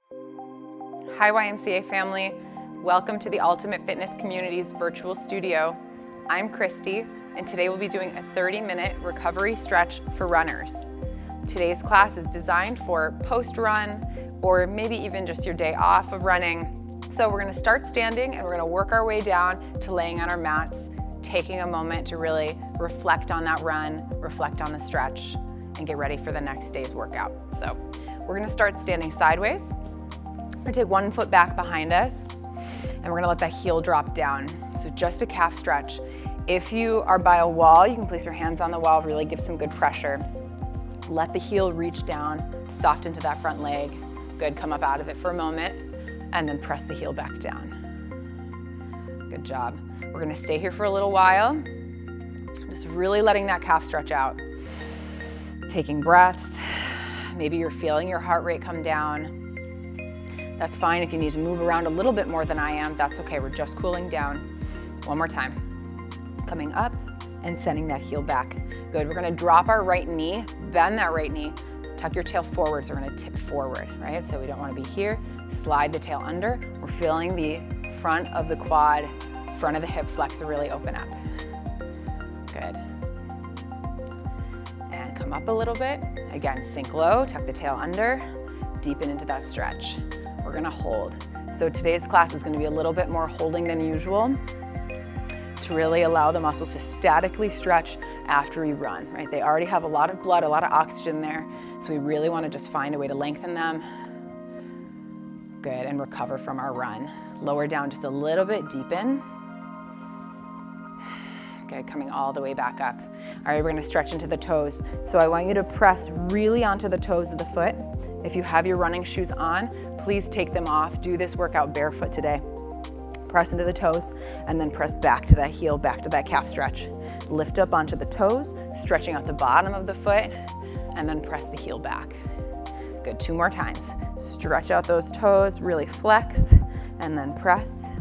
Hi YMCA family, welcome to the Ultimate Fitness Community's virtual studio. I'm Christy, and today we'll be doing a 30-minute recovery stretch for runners. Today's class is designed for post-run, or maybe even just your day off of running. So we're gonna start standing and we're gonna work our way down to laying on our mats, taking a moment to really reflect on that run, reflect on the stretch, and get ready for the next day's workout. So we're gonna start standing sideways. We're gonna take one foot back behind us, and we're gonna let that heel drop down. So just a calf stretch. If you are by a wall, you can place your hands on the wall, really give some good pressure. Let the heel reach down, soft into that front leg. Good, come up out of it for a moment, and then press the heel back down. Good job. We're gonna stay here for a little while, just really letting that calf stretch out. Taking breaths. Maybe you're feeling your heart rate come down. That's fine. If you need to move around a little bit more than I am, that's okay. We're just cooling down. One more time. Coming up and sending that heel back. Good. We're gonna drop our right knee, bend that right knee, tuck your tail forward. So we're gonna tip forward, right? So we don't wanna be here. Slide the tail under. We're feeling the front of the quad, front of the hip flexor really open up. Good. And come up a little bit. Again, sink low, tuck the tail under, deepen into that stretch. We're gonna hold. So today's class is gonna be a little bit more holding than usual to really allow the muscles to statically stretch after we run, right? They already have a lot of blood, a lot of oxygen there, so we really wanna just find a way to lengthen them. Good, and recover from our run. Lower down just a little bit, deepen. Good, coming all the way back up. All right, we're gonna stretch into the toes. So I want you to press really onto the toes of the foot. If you have your running shoes on, please take them off. Do this workout barefoot today. Press into the toes and then press back to that heel, back to that calf stretch. Lift up onto the toes, stretching out the bottom of the foot, and then press the heel back. Good, 2 more times. Stretch out those toes, really flex, and then press.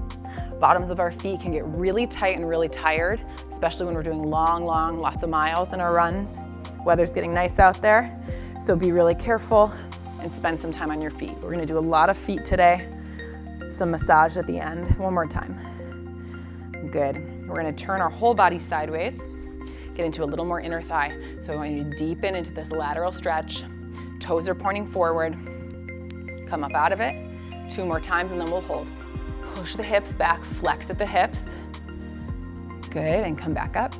Bottoms of our feet can get really tight and really tired, especially when we're doing long, lots of miles in our runs. Weather's getting nice out there, so be really careful and spend some time on your feet. We're gonna do a lot of feet today, some massage at the end. One more time. Good. We're gonna turn our whole body sideways, get into a little more inner thigh. So I want you to deepen into this lateral stretch. Toes are pointing forward. Come up out of it. 2 more times and then we'll hold. Push the hips back, flex at the hips. Good, and come back up.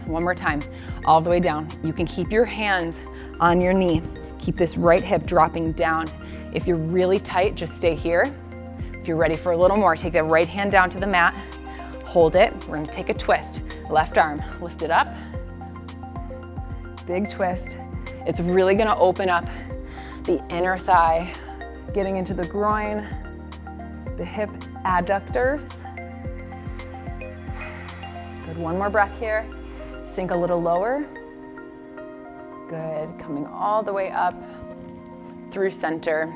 1 more time, all the way down. You can keep your hands on your knee. Keep this right hip dropping down. If you're really tight, just stay here. If you're ready for a little more, take that right hand down to the mat, hold it. We're gonna take a twist. Left arm, lift it up. Big twist. It's really gonna open up the inner thigh, getting into the groin, the hip adductors. Good, 1 more breath here. Sink a little lower. Good, coming all the way up through center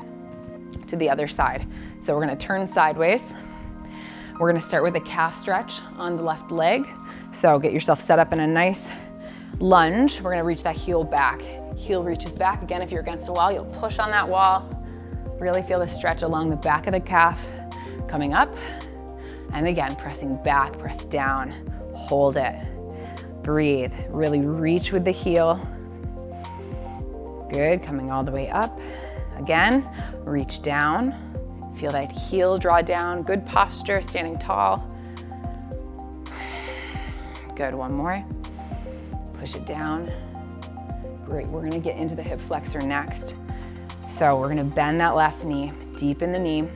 to the other side. So we're gonna turn sideways. We're gonna start with a calf stretch on the left leg. So get yourself set up in a nice lunge. We're gonna reach that heel back. Heel reaches back. Again, if you're against a wall, you'll push on that wall. Really feel the stretch along the back of the calf. Coming up, and again, pressing back, press down, hold it. Breathe, really reach with the heel. Good, coming all the way up. Again, reach down. Feel that heel draw down. Good posture, standing tall. Good, 1 more. Push it down. Great, we're gonna get into the hip flexor next. So we're gonna bend that left knee, deepen the knee.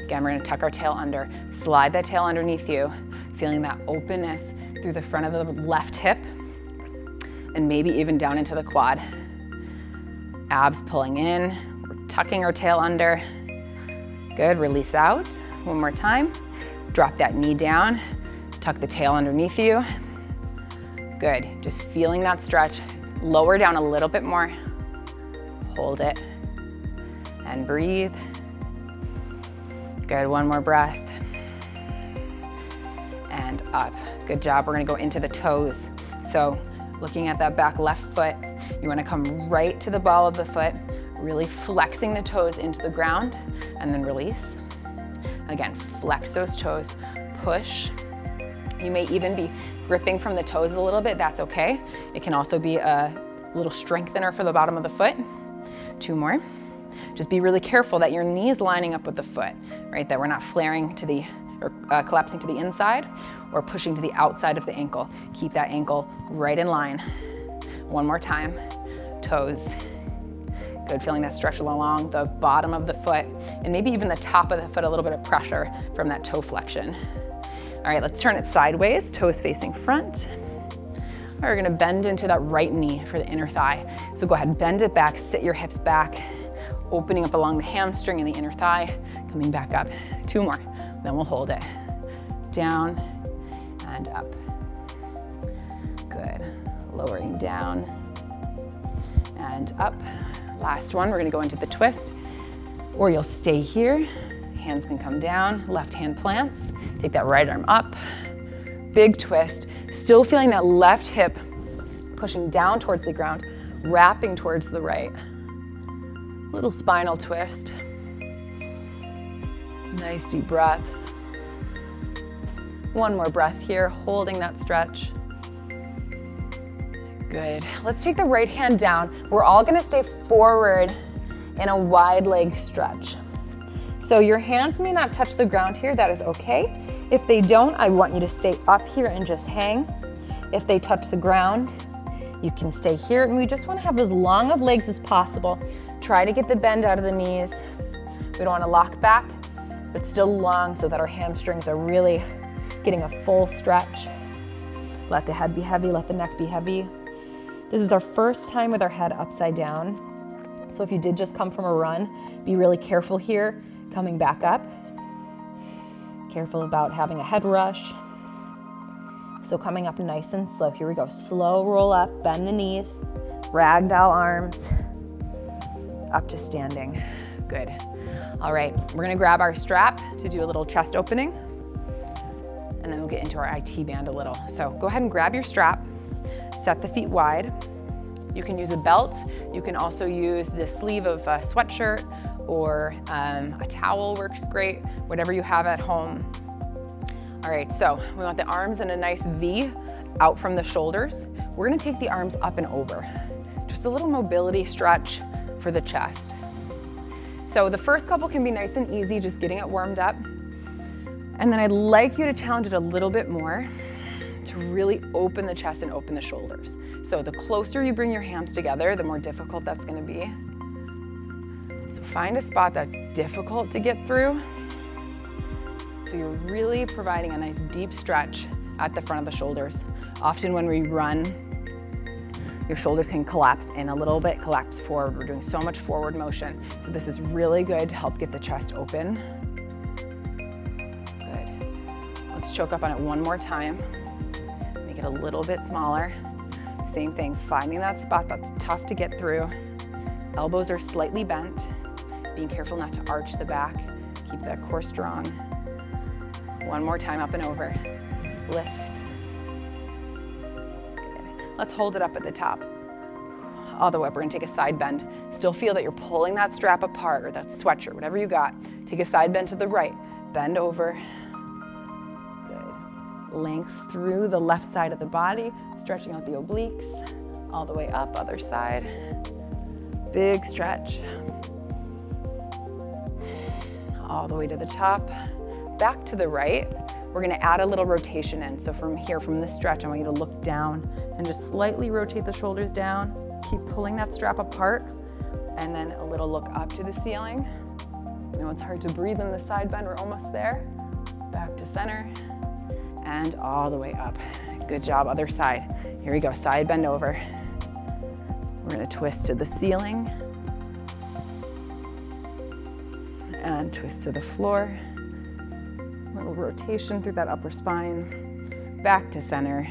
Again, we're gonna tuck our tail under. Slide that tail underneath you, feeling that openness through the front of the left hip, and maybe even down into the quad. Abs pulling in, we're tucking our tail under. Good, release out. 1 more time. Drop that knee down, tuck the tail underneath you. Good, just feeling that stretch. Lower down a little bit more. Hold it, and breathe. Good, 1 more breath. And up, good job. We're gonna go into the toes. So looking at that back left foot, you wanna come right to the ball of the foot, Really flexing the toes into the ground and then release. Again, flex those toes, push. You may even be gripping from the toes a little bit, that's okay. It can also be a little strengthener for the bottom of the foot. 2 more. Just be really careful that your knee is lining up with the foot, right? That we're not flaring to the, or collapsing to the inside or pushing to the outside of the ankle. Keep that ankle right in line. 1 more time, toes. Good, feeling that stretch along the bottom of the foot and maybe even the top of the foot, a little bit of pressure from that toe flexion. All right, let's turn it sideways, toes facing front. All right, we're gonna bend into that right knee for the inner thigh. So go ahead, bend it back, sit your hips back, opening up along the hamstring and the inner thigh, coming back up. 2 more, then we'll hold it. Down and up. Good, lowering down and up. Last one, we're gonna go into the twist, or you'll stay here. Hands can come down, left hand plants. Take that right arm up, big twist. Still feeling that left hip pushing down towards the ground, wrapping towards the right. Little spinal twist. Nice deep breaths. 1 more breath here, holding that stretch. Good. Let's take the right hand down. We're all gonna stay forward in a wide leg stretch. So your hands may not touch the ground here, that is okay. If they don't, I want you to stay up here and just hang. If they touch the ground, you can stay here. And we just wanna have as long of legs as possible. Try to get the bend out of the knees. We don't wanna lock back, but still long so that our hamstrings are really getting a full stretch. Let the head be heavy, let the neck be heavy. This is our first time with our head upside down. So if you did just come from a run, be really careful here, coming back up. Careful about having a head rush. So coming up nice and slow. Here we go, slow roll up, bend the knees, ragdoll arms, up to standing. Good. All right, we're gonna grab our strap to do a little chest opening, and then we'll get into our IT band a little. So go ahead and grab your strap, set the feet wide. You can use a belt. You can also use the sleeve of a sweatshirt, or a towel works great, whatever you have at home. All right, so we want the arms in a nice V out from the shoulders. We're gonna take the arms up and over. Just a little mobility stretch for the chest. So the first couple can be nice and easy, just getting it warmed up. And then I'd like you to challenge it a little bit more to really open the chest and open the shoulders. So the closer you bring your hands together, the more difficult that's gonna be. So find a spot that's difficult to get through. So you're really providing a nice deep stretch at the front of the shoulders. Often when we run, your shoulders can collapse in a little bit, collapse forward. We're doing so much forward motion. So this is really good to help get the chest open. Good. Let's choke up on it 1 more time. Make it a little bit smaller. Same thing, finding that spot that's tough to get through. Elbows are slightly bent. Being careful not to arch the back. Keep that core strong. 1 more time, up and over. Lift. Good. Let's hold it up at the top. All the way up, we're gonna take a side bend. Still feel that you're pulling that strap apart, or that sweatshirt, whatever you got. Take a side bend to the right. Bend over. Good. Length through the left side of the body, stretching out the obliques. All the way up, other side. Big stretch. All the way to the top. Back to the right. We're gonna add a little rotation in. So from here, from this stretch, I want you to look down and just slightly rotate the shoulders down. Keep pulling that strap apart, and then a little look up to the ceiling. You know, it's hard to breathe in the side bend. We're almost there. Back to center, and all the way up. Good job, other side. Here we go, side bend over. We're gonna twist to the ceiling, and twist to the floor. Little rotation through that upper spine, back to center,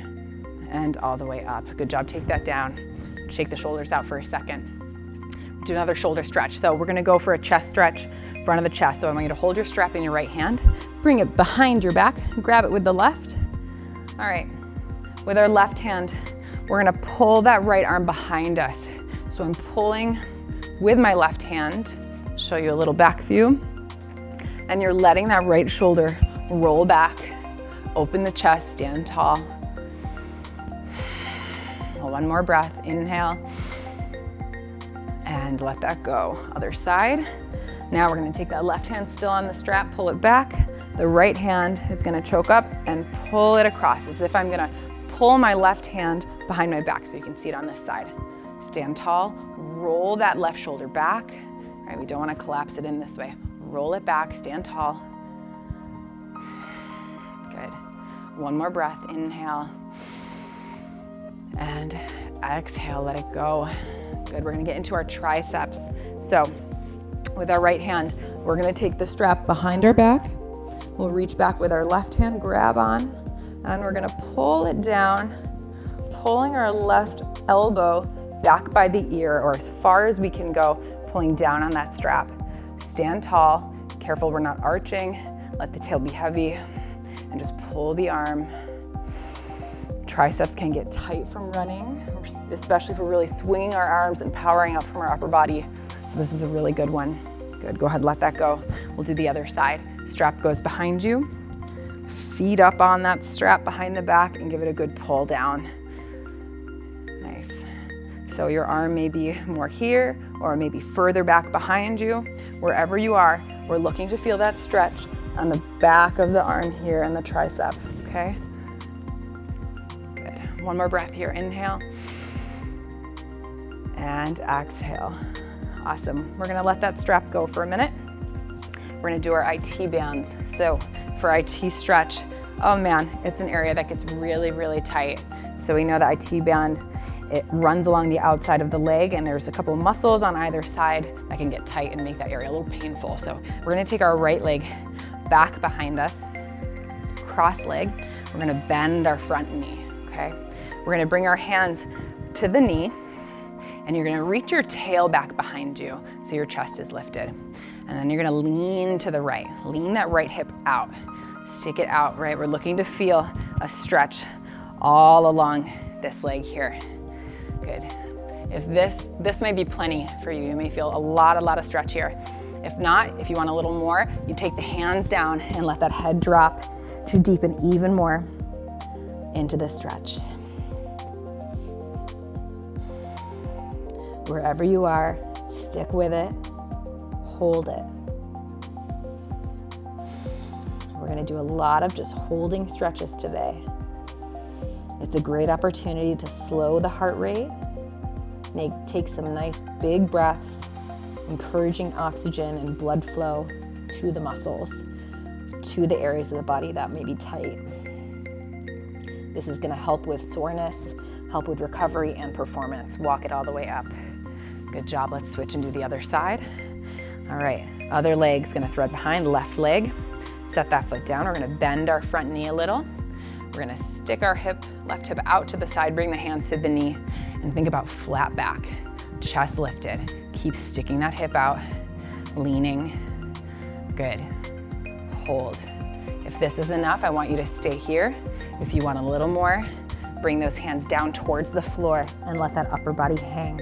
and all the way up. Good job, take that down. Shake the shoulders out for a second. Do another shoulder stretch. So we're gonna go for a chest stretch, front of the chest. So I want you to hold your strap in your right hand, bring it behind your back, grab it with the left. All right, with our left hand, we're gonna pull that right arm behind us. So I'm pulling with my left hand, show you a little back view, and you're letting that right shoulder roll back, open the chest, stand tall. One more breath, inhale, and let that go. Other side. Now we're gonna take that left hand still on the strap, pull it back. The right hand is gonna choke up and pull it across as if I'm gonna pull my left hand behind my back so you can see it on this side. Stand tall, roll that left shoulder back. All right, we don't wanna collapse it in this way. Roll it back, stand tall. Good. One more breath, inhale. And exhale, let it go. Good, we're gonna get into our triceps. So with our right hand, we're gonna take the strap behind our back. We'll reach back with our left hand, grab on, and we're gonna pull it down, pulling our left elbow back by the ear or as far as we can go, pulling down on that strap. Stand tall, careful we're not arching, let the tail be heavy, and just pull the arm. Triceps can get tight from running, especially if we're really swinging our arms and powering up from our upper body. So this is a really good one. Good, go ahead, let that go. We'll do the other side. Strap goes behind you. Feet up on that strap behind the back and give it a good pull down. Nice. So your arm may be more here or maybe further back behind you. Wherever you are, we're looking to feel that stretch on the back of the arm here and the tricep, okay? One more breath here, inhale, and exhale. Awesome, we're gonna let that strap go for a minute. We're gonna do our IT bands. So for IT stretch, oh man, it's an area that gets really, really tight. So we know the IT band, it runs along the outside of the leg and there's a couple of muscles on either side that can get tight and make that area a little painful. So we're gonna take our right leg back behind us, cross leg. We're gonna bend our front knee, okay? We're gonna bring our hands to the knee and you're gonna reach your tail back behind you so your chest is lifted. And then you're gonna lean to the right. Lean that right hip out. Stick it out, right? We're looking to feel a stretch all along this leg here. Good. If this may be plenty for you. You may feel a lot of stretch here. If not, if you want a little more, you take the hands down and let that head drop to deepen even more into this stretch. Wherever you are, stick with it, hold it. We're gonna do a lot of just holding stretches today. It's a great opportunity to slow the heart rate, take some nice big breaths, encouraging oxygen and blood flow to the muscles, to the areas of the body that may be tight. This is gonna help with soreness, help with recovery and performance. Walk it all the way up. Good job, let's switch and do the other side. All right, other leg's gonna thread behind, left leg. Set that foot down, we're gonna bend our front knee a little. We're gonna stick our left hip out to the side, bring the hands to the knee, and think about flat back, chest lifted. Keep sticking that hip out, leaning. Good, hold. If this is enough, I want you to stay here. If you want a little more, bring those hands down towards the floor and let that upper body hang.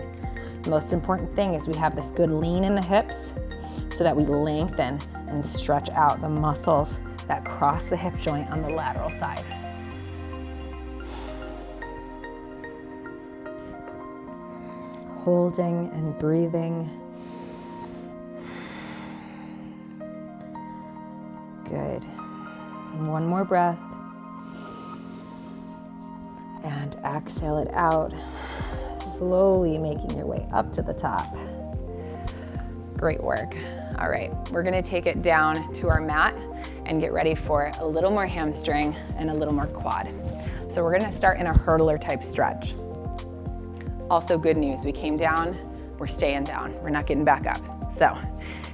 The most important thing is we have this good lean in the hips so that we lengthen and stretch out the muscles that cross the hip joint on the lateral side. Holding and breathing. Good. One more breath. And exhale it out, slowly making your way up to the top. Great work. All right, we're gonna take it down to our mat and get ready for a little more hamstring and a little more quad. So we're gonna start in a hurdler type stretch. Also good news, we came down, we're staying down. We're not getting back up. So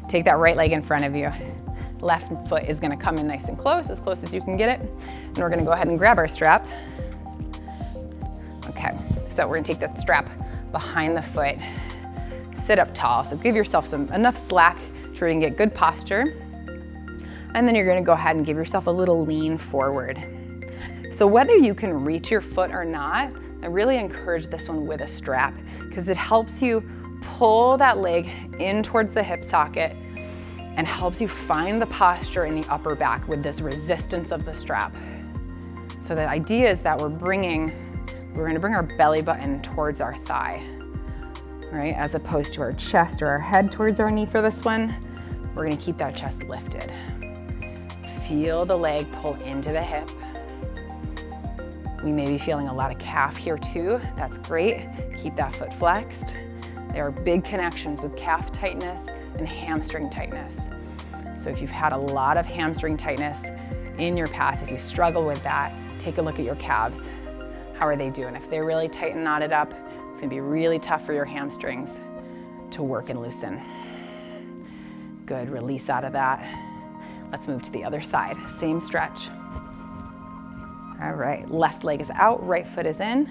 take that right leg in front of you. Left foot is gonna come in nice and close as you can get it. And we're gonna go ahead and grab our strap. Okay, so we're gonna take that strap behind the foot, sit up tall. So give yourself enough slack so you can get good posture. And then you're gonna go ahead and give yourself a little lean forward. So whether you can reach your foot or not, I really encourage this one with a strap because it helps you pull that leg in towards the hip socket and helps you find the posture in the upper back with this resistance of the strap. So the idea is that we're gonna bring our belly button towards our thigh, right? As opposed to our chest or our head towards our knee for this one. We're gonna keep that chest lifted. Feel the leg pull into the hip. We may be feeling a lot of calf here too. That's great. Keep that foot flexed. There are big connections with calf tightness and hamstring tightness. So if you've had a lot of hamstring tightness in your past, if you struggle with that, take a look at your calves. How are they doing? If they're really tight and knotted up, it's gonna be really tough for your hamstrings to work and loosen. Good, release out of that. Let's move to the other side. Same stretch. All right, left leg is out, right foot is in.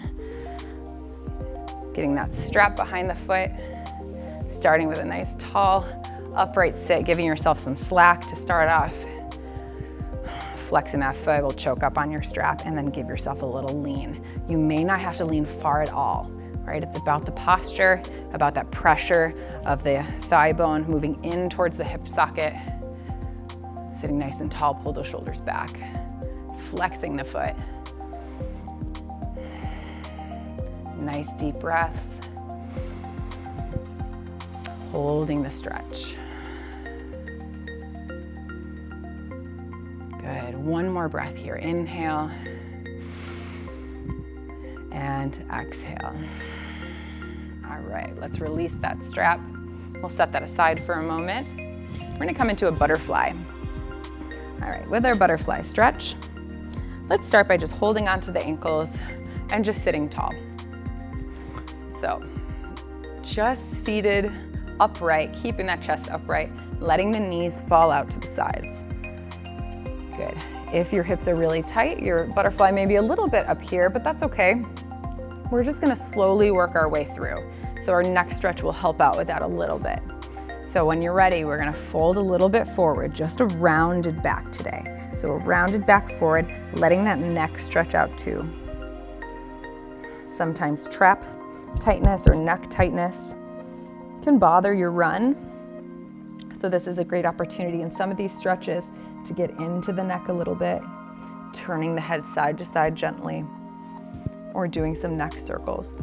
Getting that strap behind the foot. Starting with a nice tall upright sit, giving yourself some slack to start off. Flexing that foot will choke up on your strap, and then give yourself a little lean. You may not have to lean far at all, right? It's about the posture, about that pressure of the thigh bone moving in towards the hip socket. Sitting nice and tall, pull those shoulders back. Flexing the foot. Nice deep breaths. Holding the stretch. Good, one more breath here. Inhale and exhale. All right, let's release that strap. We'll set that aside for a moment. We're gonna come into a butterfly. All right, with our butterfly stretch, let's start by just holding onto the ankles and just sitting tall. So, just seated upright, keeping that chest upright, letting the knees fall out to the sides. Good. If your hips are really tight, your butterfly may be a little bit up here, but that's okay. We're just gonna slowly work our way through. So our next stretch will help out with that a little bit. So when you're ready, we're gonna fold a little bit forward, just a rounded back today. So a rounded back forward, letting that neck stretch out too. Sometimes trap tightness or neck tightness can bother your run. So this is a great opportunity in some of these stretches to get into the neck a little bit, turning the head side to side gently, or doing some neck circles.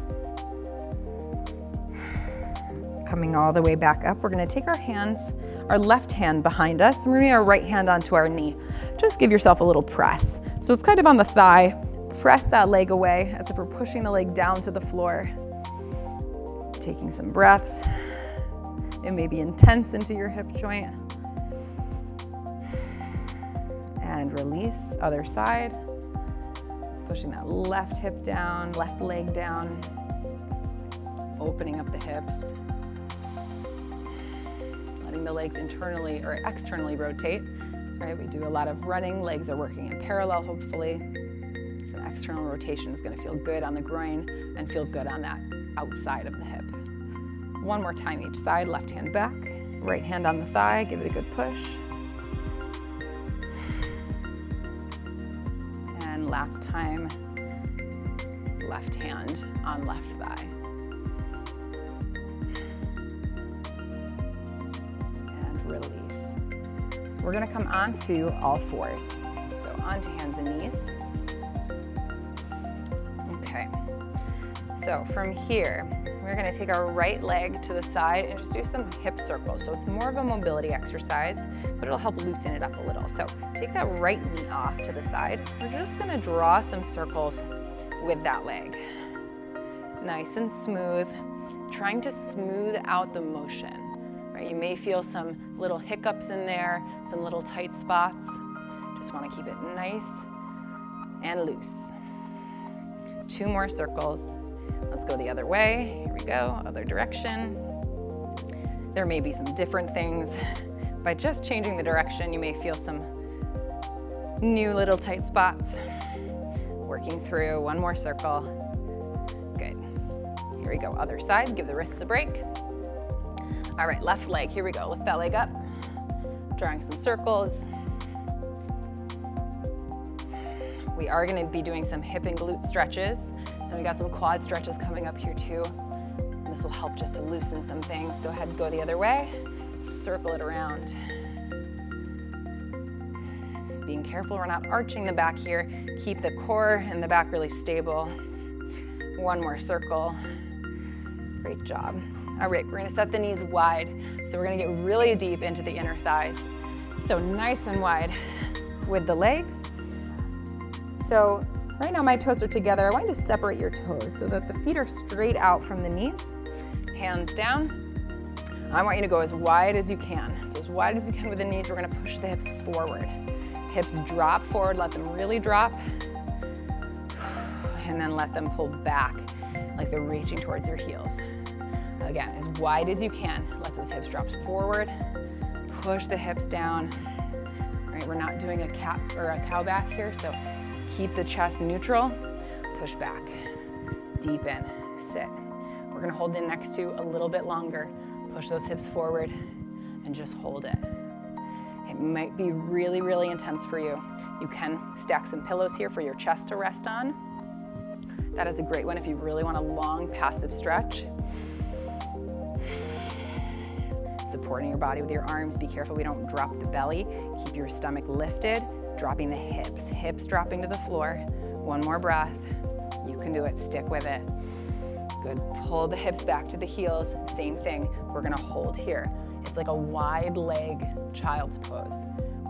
Coming all the way back up, we're gonna take our hands, our left hand behind us, and we're gonna bring our right hand onto our knee. Just give yourself a little press. So it's kind of on the thigh. Press that leg away as if we're pushing the leg down to the floor. Taking some breaths. It may be intense into your hip joint. And release, other side. Pushing that left hip down, left leg down. Opening up the hips. Letting the legs internally or externally rotate, right? We do a lot of running, legs are working in parallel, hopefully. So external rotation is gonna feel good on the groin and feel good on that outside of the hip. One more time each side, left hand back, right hand on the thigh, give it a good push. And last time, left hand on left thigh. And release. We're gonna come onto all fours. So onto hands and knees. Okay, so from here, we're gonna take our right leg to the side and just do some hip circles. So it's more of a mobility exercise, but it'll help loosen it up a little. So take that right knee off to the side. We're just gonna draw some circles with that leg. Nice and smooth, trying to smooth out the motion, right? You may feel some little hiccups in there, some little tight spots. Just wanna keep it nice and loose. 2 more circles. Let's go the other way. Here we go, other direction. There may be some different things. By just changing the direction, you may feel some new little tight spots. Working through, 1 more circle. Good. Here we go, other side, give the wrists a break. All right, left leg, here we go. Lift that leg up, drawing some circles. We are gonna be doing some hip and glute stretches. And we got some quad stretches coming up here too. This will help just to loosen some things. Go ahead and go the other way. Circle it around. Being careful we're not arching the back here. Keep the core and the back really stable. One more circle. Great job. All right, we're gonna set the knees wide. So we're gonna get really deep into the inner thighs. So nice and wide with the legs. So right now my toes are together. I want you to separate your toes so that the feet are straight out from the knees. Hands down. I want you to go as wide as you can. So as wide as you can with the knees, we're gonna push the hips forward. Hips drop forward, let them really drop. And then let them pull back like they're reaching towards your heels. Again, as wide as you can. Let those hips drop forward. Push the hips down. All right, we're not doing a cat or a cow back here, so keep the chest neutral. Push back. Deep in. Sit. We're gonna hold the next two a little bit longer. Push those hips forward and just hold it. It might be really, really intense for you. You can stack some pillows here for your chest to rest on. That is a great one if you really want a long passive stretch. Supporting your body with your arms. Be careful we don't drop the belly. Keep your stomach lifted, dropping the hips. Hips dropping to the floor. One more breath. You can do it, stick with it. Good, pull the hips back to the heels. Same thing, we're gonna hold here. It's like a wide leg child's pose.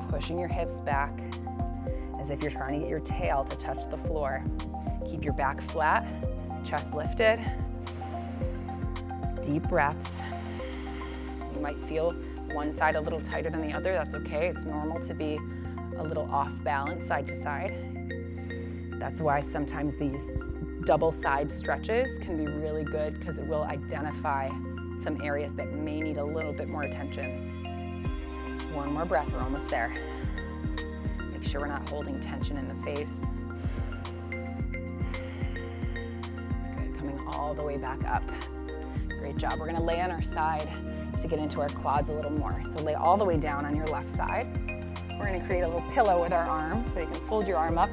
Pushing your hips back as if you're trying to get your tail to touch the floor. Keep your back flat, chest lifted. Deep breaths. You might feel one side a little tighter than the other, that's okay. It's normal to be a little off balance side to side. That's why sometimes these double side stretches can be really good because it will identify some areas that may need a little bit more attention. One more breath, we're almost there. Make sure we're not holding tension in the face. Good, coming all the way back up. Great job. We're gonna lay on our side to get into our quads a little more. So lay all the way down on your left side. We're gonna create a little pillow with our arm, so you can fold your arm up,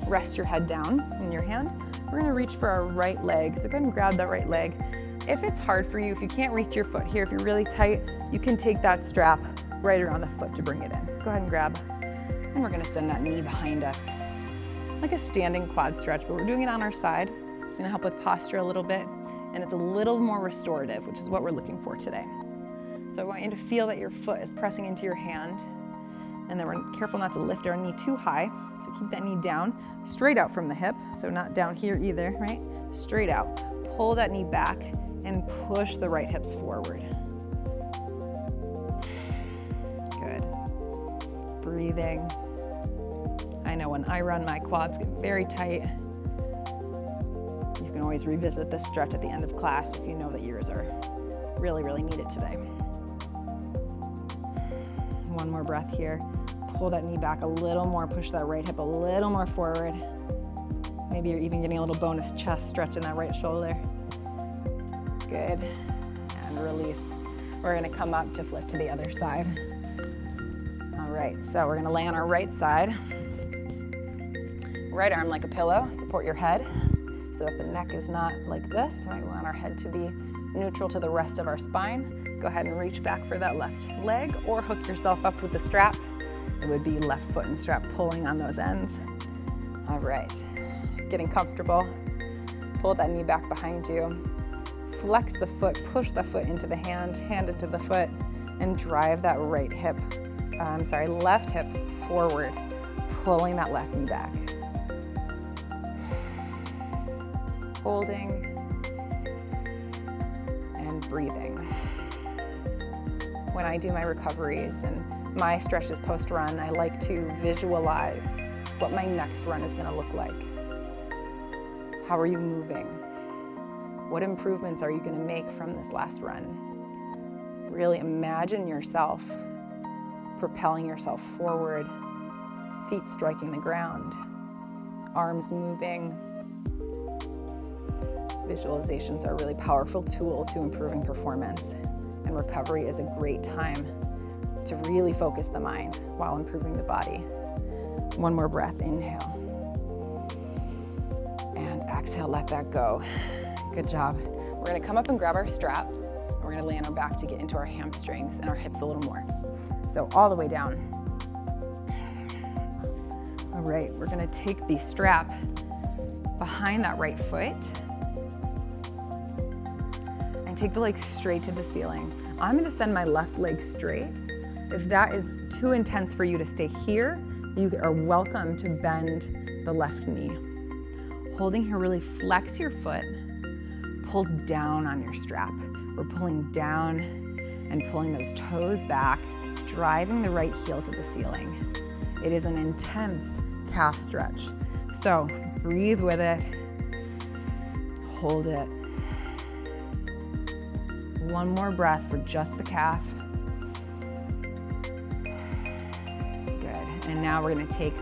rest your head down in your hand. We're gonna reach for our right leg, so go ahead and grab that right leg. If it's hard for you, if you can't reach your foot here, if you're really tight, you can take that strap right around the foot to bring it in. Go ahead and grab. And we're gonna send that knee behind us, like a standing quad stretch, but we're doing it on our side. It's gonna help with posture a little bit, and it's a little more restorative, which is what we're looking for today. So I want you to feel that your foot is pressing into your hand, and then we're careful not to lift our knee too high. So keep that knee down, straight out from the hip, so not down here either, right? Straight out. Pull that knee back and push the right hips forward. Good. Breathing. I know when I run, my quads get very tight. You can always revisit this stretch at the end of class if you know that yours are really, really needed today. One more breath here. Pull that knee back a little more, push that right hip a little more forward. Maybe you're even getting a little bonus chest stretch in that right shoulder. Good, and release. We're gonna come up to flip to the other side. All right, so we're gonna lay on our right side. Right arm like a pillow, support your head so that the neck is not like this, right? We want our head to be neutral to the rest of our spine. Go ahead and reach back for that left leg or hook yourself up with the strap. It would be left foot and strap pulling on those ends. All right, getting comfortable. Pull that knee back behind you. Flex the foot, push the foot into the hand, hand into the foot, and drive that left hip forward, pulling that left knee back. Holding and breathing. When I do my recoveries and my stretches post-run, I like to visualize what my next run is gonna look like. How are you moving? What improvements are you gonna make from this last run? Really imagine yourself propelling yourself forward, feet striking the ground, arms moving. Visualizations are a really powerful tool to improving performance, and recovery is a great time to really focus the mind while improving the body. One more breath, inhale. And exhale, let that go. Good job. We're gonna come up and grab our strap. And we're gonna lay on our back to get into our hamstrings and our hips a little more. So all the way down. All right, we're gonna take the strap behind that right foot and take the leg straight to the ceiling. I'm gonna send my left leg straight. If that is too intense for you to stay here, you are welcome to bend the left knee. Holding here, really flex your foot, pull down on your strap. We're pulling down and pulling those toes back, driving the right heel to the ceiling. It is an intense calf stretch. So breathe with it, hold it. One more breath for just the calf. Good, and now we're gonna take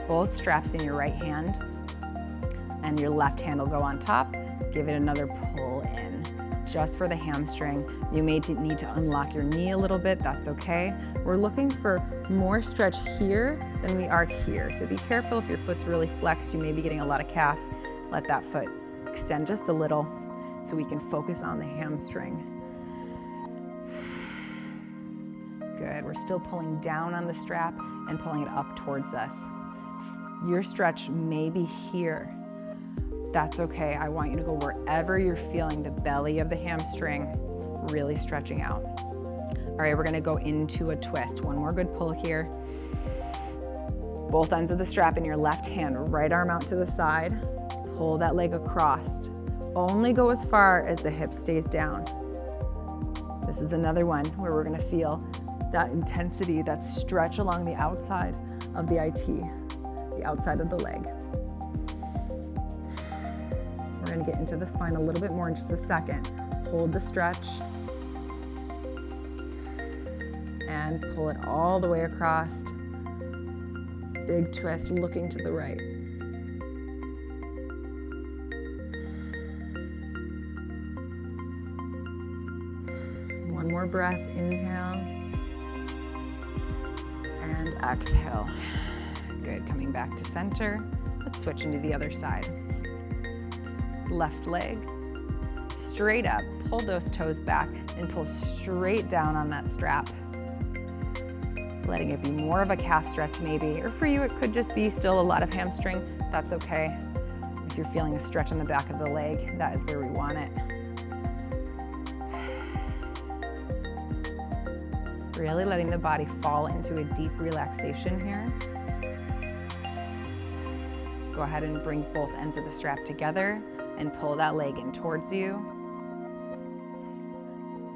both straps in your right hand and your left hand will go on top. Give it another pull in, just for the hamstring. You may need to unlock your knee a little bit, that's okay. We're looking for more stretch here than we are here. So be careful if your foot's really flexed, you may be getting a lot of calf. Let that foot extend just a little so we can focus on the hamstring. Good, we're still pulling down on the strap and pulling it up towards us. Your stretch may be here. That's okay. I want you to go wherever you're feeling the belly of the hamstring really stretching out. All right, we're gonna go into a twist. One more good pull here. Both ends of the strap in your left hand, right arm out to the side. Pull that leg across. Only go as far as the hip stays down. This is another one where we're gonna feel that intensity, that stretch along the outside of the IT, the outside of the leg. We're gonna get into the spine a little bit more in just a second. Hold the stretch and pull it all the way across. Big twist, looking to the right. One more breath, inhale and exhale. Good, coming back to center. Let's switch into the other side. Left leg, straight up, pull those toes back and pull straight down on that strap. Letting it be more of a calf stretch maybe, or for you it could just be still a lot of hamstring, that's okay. If you're feeling a stretch on the back of the leg, that is where we want it. Really letting the body fall into a deep relaxation here. Go ahead and bring both ends of the strap together and pull that leg in towards you.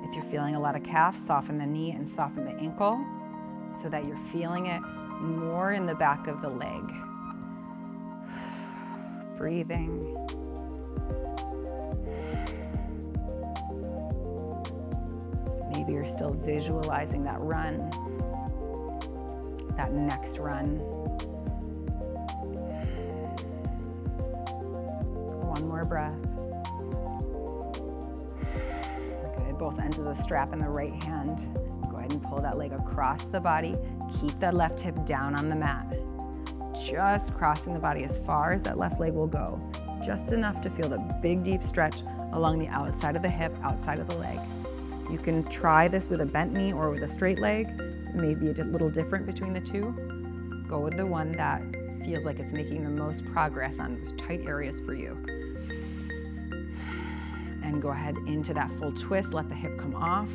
If you're feeling a lot of calf, soften the knee and soften the ankle so that you're feeling it more in the back of the leg. Breathing. Maybe you're still visualizing that run, that next run. One more breath. Good, both ends of the strap in the right hand. Go ahead and pull that leg across the body. Keep that left hip down on the mat. Just crossing the body as far as that left leg will go. Just enough to feel the big, deep stretch along the outside of the hip, outside of the leg. You can try this with a bent knee or with a straight leg. It may be a little different between the two. Go with the one that feels like it's making the most progress on those tight areas for you. And go ahead into that full twist, let the hip come off.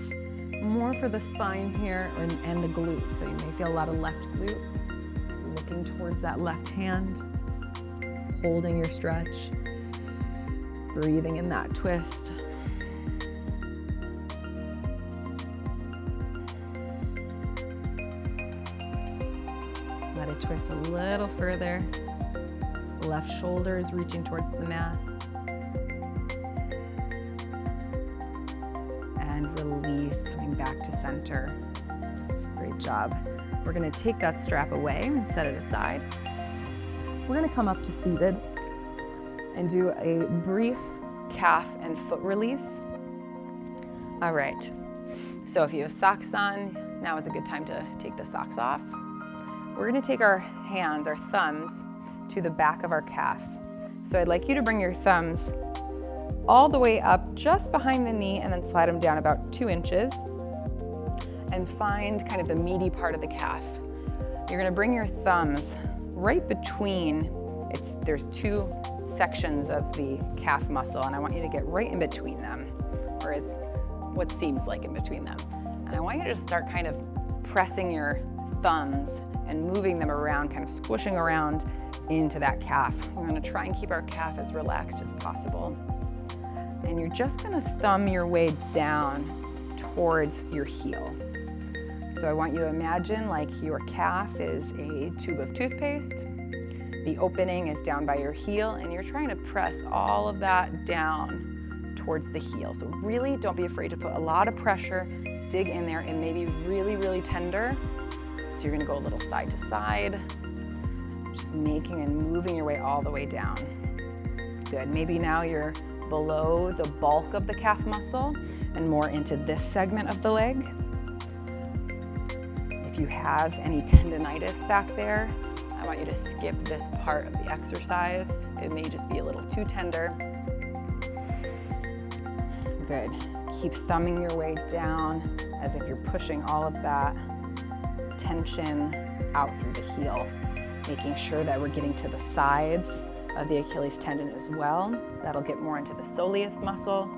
More for the spine here and the glute. So you may feel a lot of left glute. Looking towards that left hand, holding your stretch, breathing in that twist. Let it twist a little further. Left shoulder is reaching towards the mat. And release, coming back to center. Great job. We're gonna take that strap away and set it aside. We're gonna come up to seated and do a brief calf and foot release. All right, so if you have socks on, now is a good time to take the socks off. We're gonna take our hands, our thumbs, to the back of our calf. So I'd like you to bring your thumbs all the way up just behind the knee and then slide them down about 2 inches. And find kind of the meaty part of the calf. You're gonna bring your thumbs right between, there's 2 sections of the calf muscle, and I want you to get right in between them, or as what seems like in between them. And I want you to start kind of pressing your thumbs and moving them around, kind of squishing around into that calf. We're gonna try and keep our calf as relaxed as possible. And you're just gonna thumb your way down towards your heel. So I want you to imagine like your calf is a tube of toothpaste. The opening is down by your heel, and you're trying to press all of that down towards the heel. So really don't be afraid to put a lot of pressure, dig in there. It may be really, really tender. So you're gonna go a little side to side, just making and moving your way all the way down. Good, maybe now you're below the bulk of the calf muscle and more into this segment of the leg. If you have any tendonitis back there, I want you to skip this part of the exercise. It may just be a little too tender. Good. Keep thumbing your way down as if you're pushing all of that tension out through the heel, making sure that we're getting to the sides of the Achilles tendon as well. That'll get more into the soleus muscle,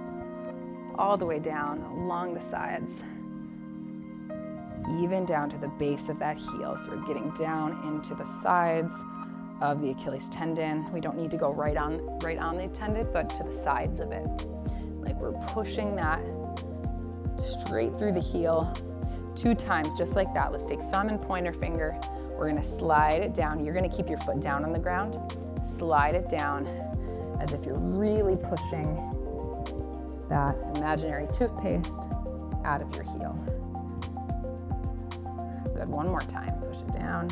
all the way down along the sides, even down to the base of that heel. So we're getting down into the sides of the Achilles tendon. We don't need to go right on the tendon, but to the sides of it. Like we're pushing that straight through the heel 2 times, just like that. Let's take thumb and pointer finger. We're gonna slide it down. You're gonna keep your foot down on the ground. Slide it down as if you're really pushing that imaginary toothpaste out of your heel. Good, one more time. Push it down,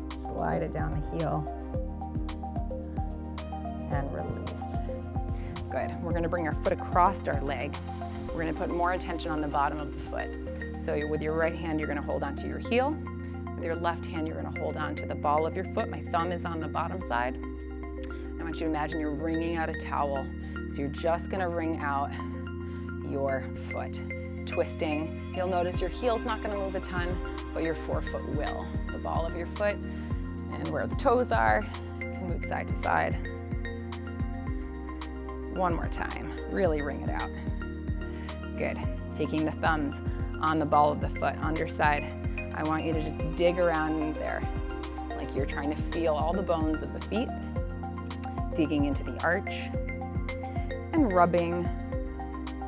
slide it down the heel, and release. Good, we're gonna bring our foot across our leg. We're gonna put more attention on the bottom of the foot. So with your right hand, you're gonna hold onto your heel. With your left hand, you're gonna hold on to the ball of your foot. My thumb is on the bottom side. I want you to imagine you're wringing out a towel. So you're just gonna wring out your foot. Twisting. You'll notice your heel's not gonna move a ton, but your forefoot will. The ball of your foot and where the toes are can move side to side. One more time. Really wring it out. Good. Taking the thumbs on the ball of the foot, underside. I want you to just dig around there, like you're trying to feel all the bones of the feet, digging into the arch, and rubbing.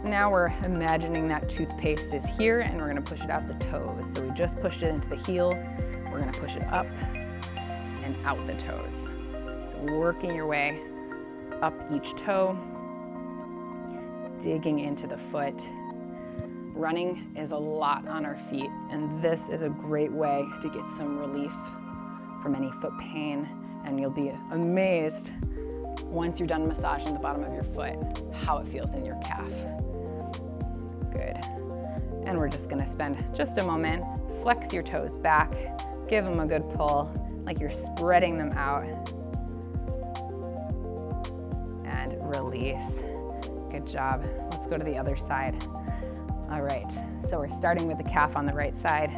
Now we're imagining that toothpaste is here, and we're gonna push it out the toes. So we just pushed it into the heel. We're gonna push it up and out the toes. So working your way up each toe, digging into the foot. Running is a lot on our feet, and this is a great way to get some relief from any foot pain, and you'll be amazed once you're done massaging the bottom of your foot, how it feels in your calf. Good. And we're just gonna spend just a moment, flex your toes back, give them a good pull, like you're spreading them out, and release. Good job. Let's go to the other side. All right, so we're starting with the calf on the right side.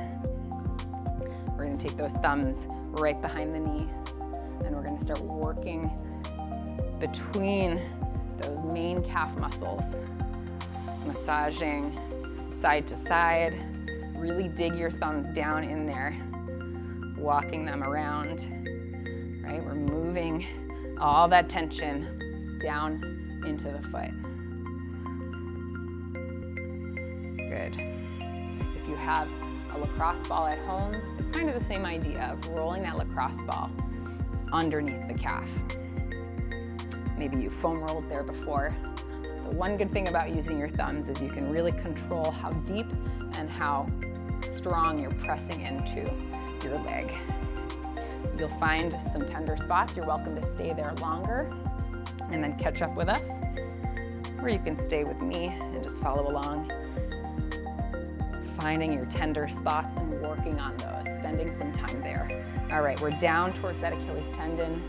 We're gonna take those thumbs right behind the knee, and we're gonna start working between those main calf muscles, massaging side to side. Really dig your thumbs down in there, walking them around, right? We're moving all that tension down into the foot. Good. If you have a lacrosse ball at home, it's kind of the same idea of rolling that lacrosse ball underneath the calf. Maybe you foam rolled there before. The one good thing about using your thumbs is you can really control how deep and how strong you're pressing into your leg. You'll find some tender spots. You're welcome to stay there longer and then catch up with us, or you can stay with me and just follow along, finding your tender spots and working on those, spending some time there. All right, we're down towards that Achilles tendon.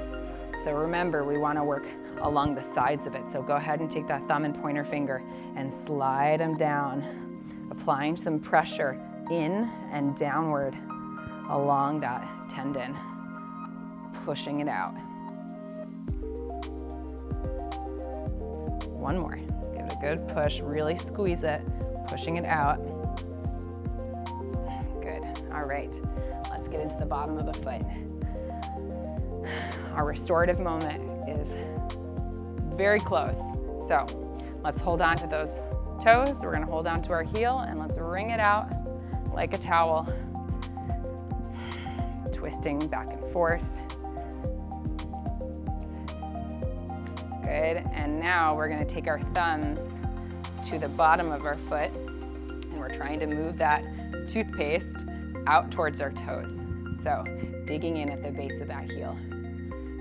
So remember, we want to work along the sides of it. So go ahead and take that thumb and pointer finger and slide them down, applying some pressure in and downward along that tendon, pushing it out. One more. Give it a good push, really squeeze it, pushing it out. Good. All right, let's get into the bottom of the foot. Our restorative moment is very close. So let's hold on to those toes. We're gonna hold on to our heel and let's wring it out like a towel. Twisting back and forth. Good, and now we're gonna take our thumbs to the bottom of our foot and we're trying to move that toothpaste out towards our toes. So digging in at the base of that heel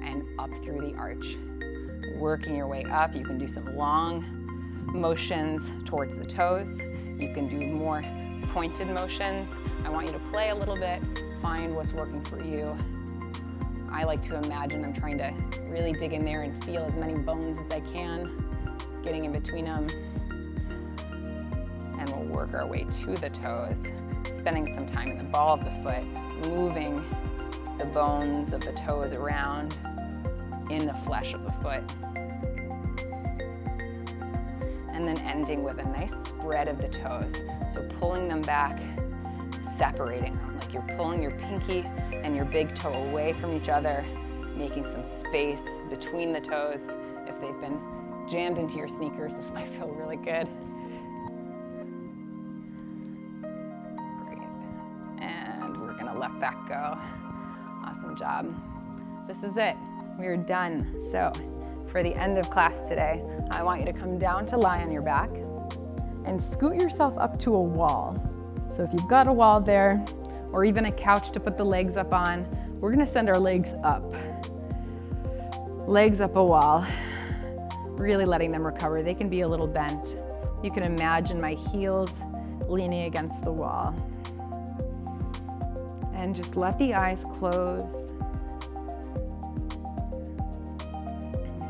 and up through the arch. Working your way up, you can do some long motions towards the toes. You can do more pointed motions. I want you to play a little bit, find what's working for you. I like to imagine I'm trying to really dig in there and feel as many bones as I can, getting in between them. And we'll work our way to the toes, spending some time in the ball of the foot, moving the bones of the toes around in the flesh of the foot. And then ending with a nice spread of the toes. So pulling them back, separating them, like you're pulling your pinky and your big toe away from each other, making some space between the toes. If they've been jammed into your sneakers, this might feel really good. Great. And we're gonna let that go. Awesome job. This is it. We're done. So for the end of class today, I want you to come down to lie on your back and scoot yourself up to a wall. So if you've got a wall there, or even a couch to put the legs up on, we're gonna send our legs up. Legs up a wall, really letting them recover. They can be a little bent. You can imagine my heels leaning against the wall. And just let the eyes close.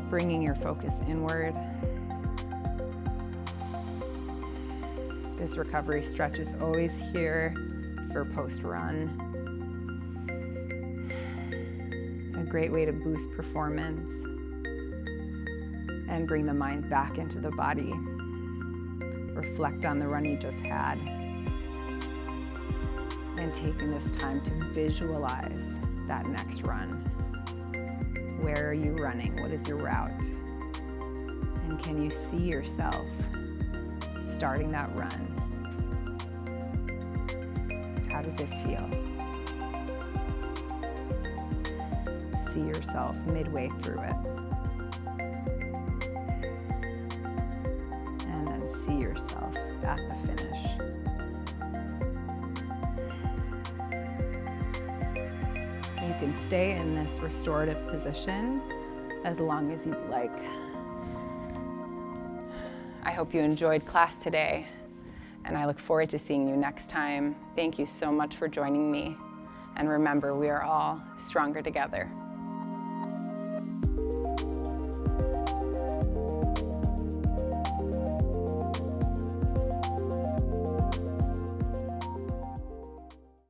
Bringing your focus inward. This recovery stretch is always here for post-run. A great way to boost performance and bring the mind back into the body. Reflect on the run you just had. And taking this time to visualize that next run. Where are you running? What is your route? And can you see yourself starting that run? How does it feel? See yourself midway through it. And then see yourself at the finish. You can stay in this restorative position as long as you'd like. I hope you enjoyed class today, and I look forward to seeing you next time. Thank you so much for joining me. And remember, we are all stronger together.